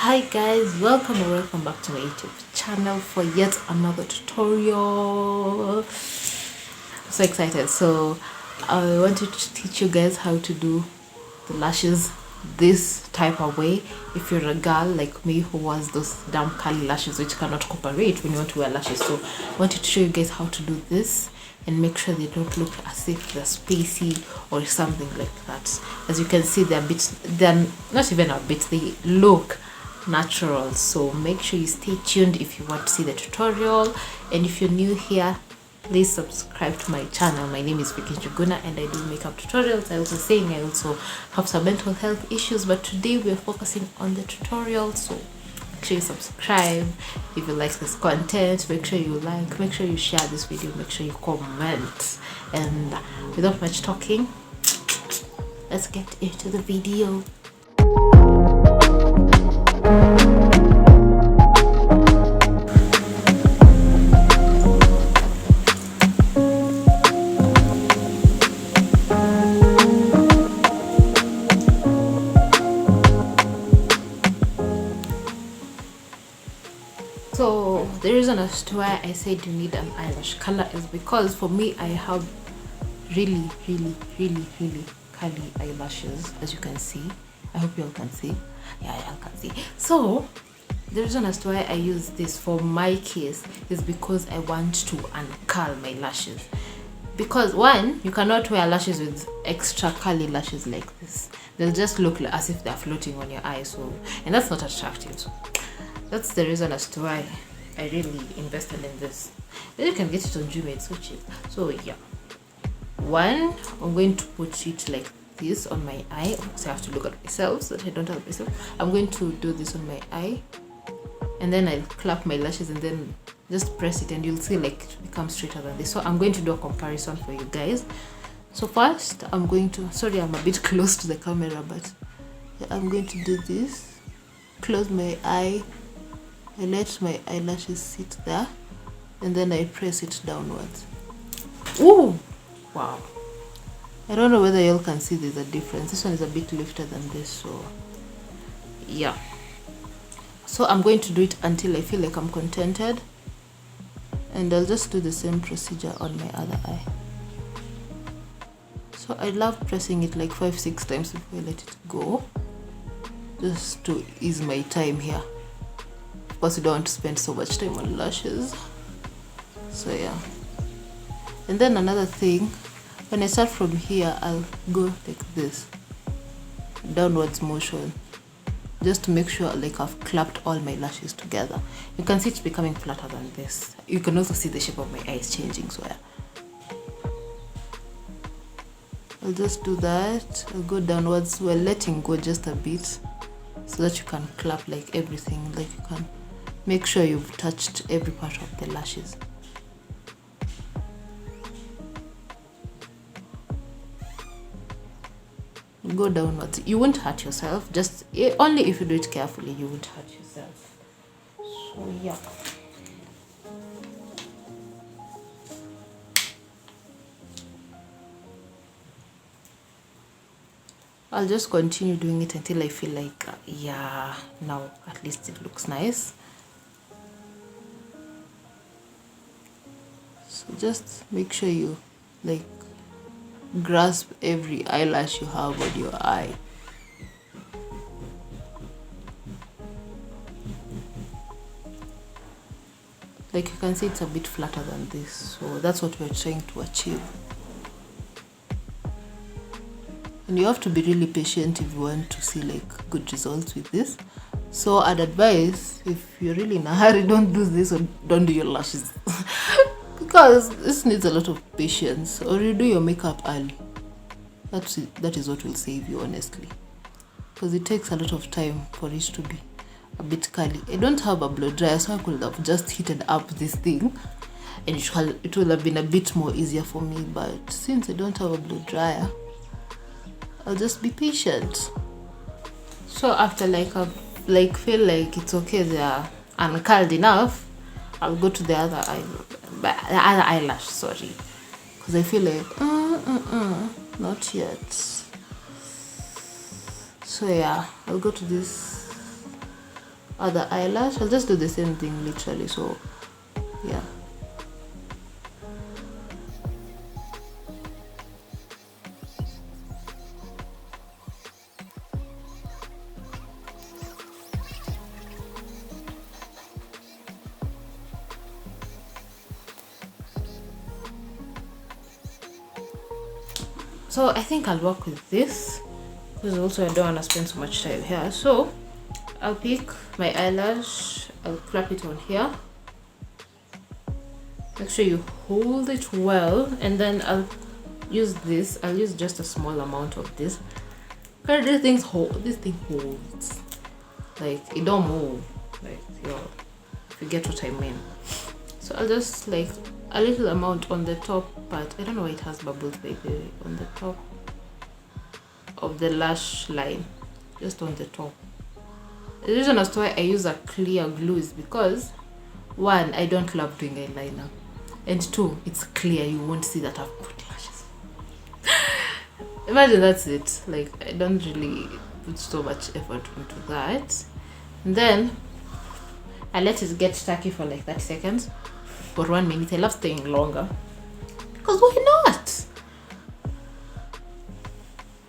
Hi guys, welcome or welcome back to my YouTube channel for yet another tutorial. So excited. So I wanted to teach you guys how to do the lashes this type of way. If you're a girl like me who has those damn curly lashes which cannot cooperate when you want to wear lashes, so I wanted to show you guys how to do this and make sure they don't look as if they're spacey or something like that. As you can see, they're not even a bit, they look natural. So make sure you stay tuned if you want to see the tutorial, and if you're new here, please subscribe to my channel. My name is Vicky Njuguna and I do makeup tutorials. I also have some mental health issues, but today we're focusing on the tutorial. So make sure you subscribe if you like this content. Make sure you like, make sure you share this video, make sure you comment. And without much talking, let's get into the video. So the reason as to why I said you need an eyelash color is because for me I have really curly eyelashes, as you can see. I hope you all can see. Yeah, you all can see. So the reason as to why I use this for my case is because I want to uncurl my lashes. Because one, you cannot wear lashes with extra curly lashes like this. They'll just look like as if they're floating on your eye. So, and that's not attractive. So that's the reason as to why I really invested in this. Then you can get it on Juma, it's so cheap. So yeah, one, I'm going to put it like this on my eye. So I have to look at myself so that I don't have myself. I'm going to do this on my eye, and then I'll clap my lashes and then just press it, and you'll see like it becomes straighter than this. So I'm going to do a comparison for you guys. So first I'm going to, sorry I'm a bit close to the camera, but I'm going to do this. Close my eye, I let my eyelashes sit there, and then I press it downwards. Ooh, wow. I don't know whether y'all can see there's a difference. This one is a bit lifter than this, so yeah. So I'm going to do it until I feel like I'm contented, and I'll just do the same procedure on my other eye. So I love pressing it like 5-6 times before I let it go, just to ease my time here. Of course, you don't want to spend so much time on lashes. So yeah. And then another thing, when I start from here, I'll go like this, downwards motion, just to make sure like I've clapped all my lashes together. You can see it's becoming flatter than this. You can also see the shape of my eyes changing. So yeah, I'll just do that. I'll go downwards while letting go just a bit, so that you can clap like everything, like you can make sure you've touched every part of the lashes. Go downwards. You won't hurt yourself, just only if you do it carefully you won't hurt yourself. So yeah, I'll just continue doing it until I feel like yeah, now at least it looks nice. So just make sure you like grasp every eyelash you have on your eye. Like you can see it's a bit flatter than this, so that's what we're trying to achieve. And you have to be really patient if you want to see like good results with this. So I'd advise, if you're really in a hurry, don't do this, or don't do your lashes because this needs a lot of patience. Or you do your makeup early. That is what will save you, honestly, because it takes a lot of time for it to be a bit curly. I don't have a blow dryer, so I could have just heated up this thing and it will have been a bit more easier for me, but since I don't have a blow dryer, I'll just be patient. So after like feel like it's okay, they are uncurled enough, I'll go to the other eyelash, sorry, because I feel like not yet. So yeah, I'll go to this other eyelash. I'll just do the same thing literally. So yeah. So I think I'll work with this because also I don't want to spend so much time here. So I'll pick my eyelash, I'll clap it on here. Make sure you hold it well, and then I'll use this. I'll use just a small amount of this. Because this thing holds. Like it don't move. Like if you get what I mean. So I'll just like a little amount on the top part. I don't know why it has bubbles, baby. On the top of the lash line, just on the top. The reason as to why I use a clear glue is because 1, I don't love doing eyeliner, and 2, it's clear. You won't see that I've put lashes. Imagine that's it. Like I don't really put so much effort into that. And then I let it get tacky for like 30 seconds or 1 minute. I love staying longer because why not?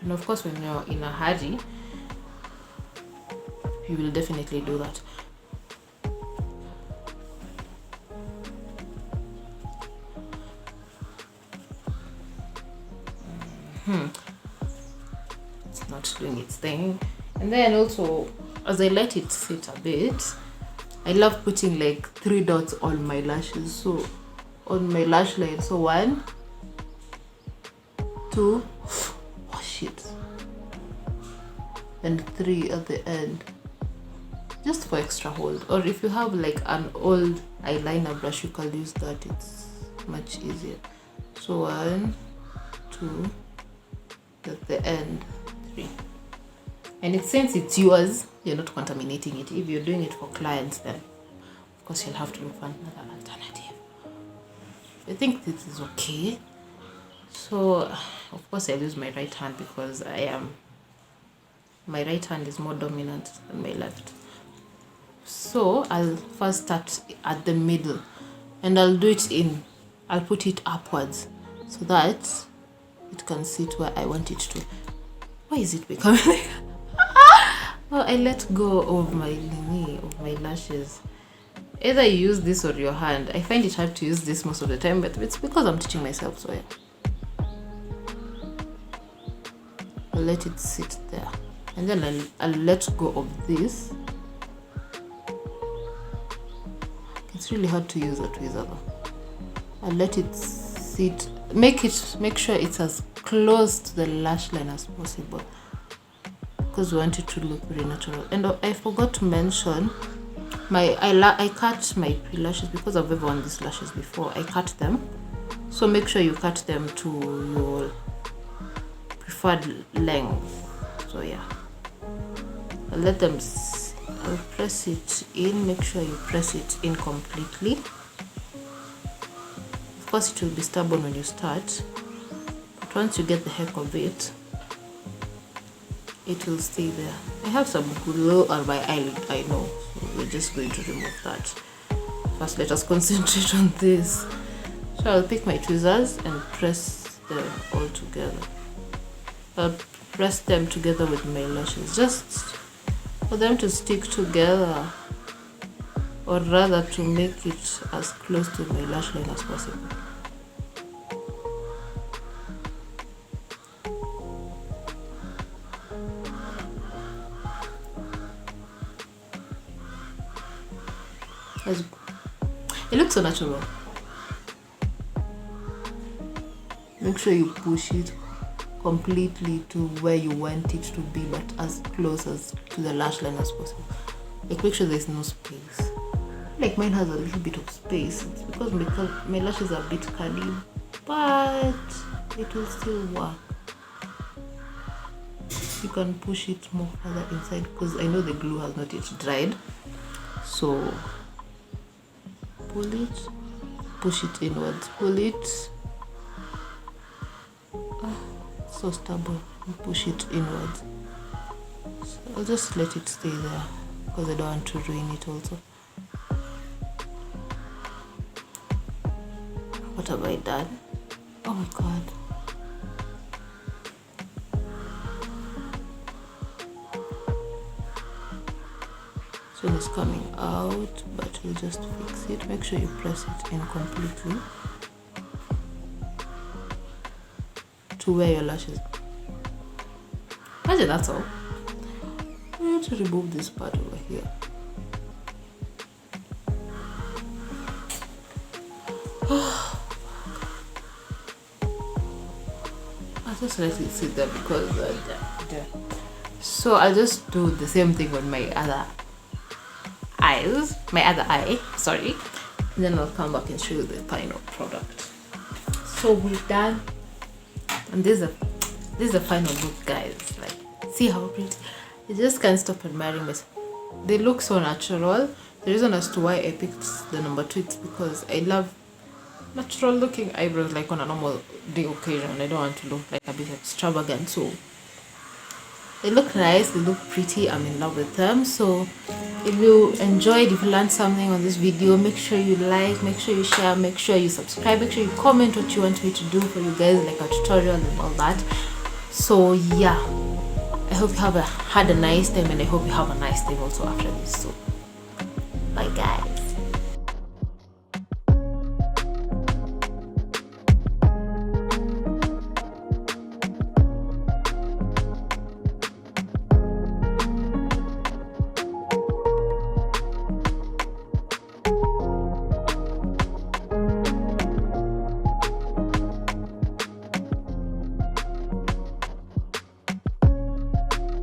And of course, when you're in a hurry, you will definitely do that. It's not doing its thing. And then also, as I let it sit a bit, I love putting like 3 dots on my lashes. So on my lash line. So 1, 2, oh shit, and 3 at the end, just for extra hold. Or if you have like an old eyeliner brush, you can use that. It's much easier. So 1, 2, at the end, 3. And since it's yours, you're not contaminating it. If you're doing it for clients, then of course you'll have to look for another alternative. I think this is okay. So of course I'll use my right hand because my right hand is more dominant than my left. So I'll first start at the middle, and I'll put it upwards so that it can sit where I want it to. Why is it becoming like oh, I let go of my lashes. Either you use this or your hand. I find it hard to use this most of the time, but it's because I'm teaching myself, so yeah. I'll let it sit there. And then I'll let go of this. It's really hard to use a tweezer though. I'll let it sit. Make sure it's as close to the lash line as possible, because we want it to look very natural. And I forgot to mention, I cut my pre-lashes because I've ever worn these lashes before. I cut them, so make sure you cut them to your preferred length. So yeah, I'll press it in. Make sure you press it in completely. Of course it will be stubborn when you start, but once you get the heck of it, it will stay there. I have some glue on my eyelid, I know, so we're just going to remove that. First, let us concentrate on this. So I'll pick my tweezers and press them all together. I'll press them together with my lashes, just for them to stick together, or rather to make it as close to my lash line as possible. It looks so natural. Make sure you push it completely to where you want it to be, but as close as to the lash line as possible. Like, make sure there's no space. Like mine has a little bit of space. It's because my lashes are a bit curly, but it will still work. You can push it more further inside because I know the glue has not yet dried. So pull it, push it inwards, pull it. So stubborn, and push it inwards. So I'll just let it stay there. because I don't want to ruin it also. What have I done? Oh my god. So it's coming out, but we'll just fix it. Make sure you press it in completely to wear your lashes. Imagine that's all. We have to remove this part over here. I'll just let it sit there because so I'll just do the same thing on my other eye, sorry, and then I'll come back and show you the final product. So we're done, and this is the final look, guys. Like, see how pretty. I just can't stop admiring this. They look so natural. The reason as to why I picked the number 2 is because I love natural looking eyebrows, like on a normal day occasion. I don't want to look like a bit extravagant, so they look nice, they look pretty. I'm in love with them. So if you enjoyed, if you learned something on this video, make sure you like, make sure you share, make sure you subscribe, make sure you comment what you want me to do for you guys, like a tutorial and all that. So yeah, I hope you have had a nice time, and I hope you have a nice time also after this. So bye guys.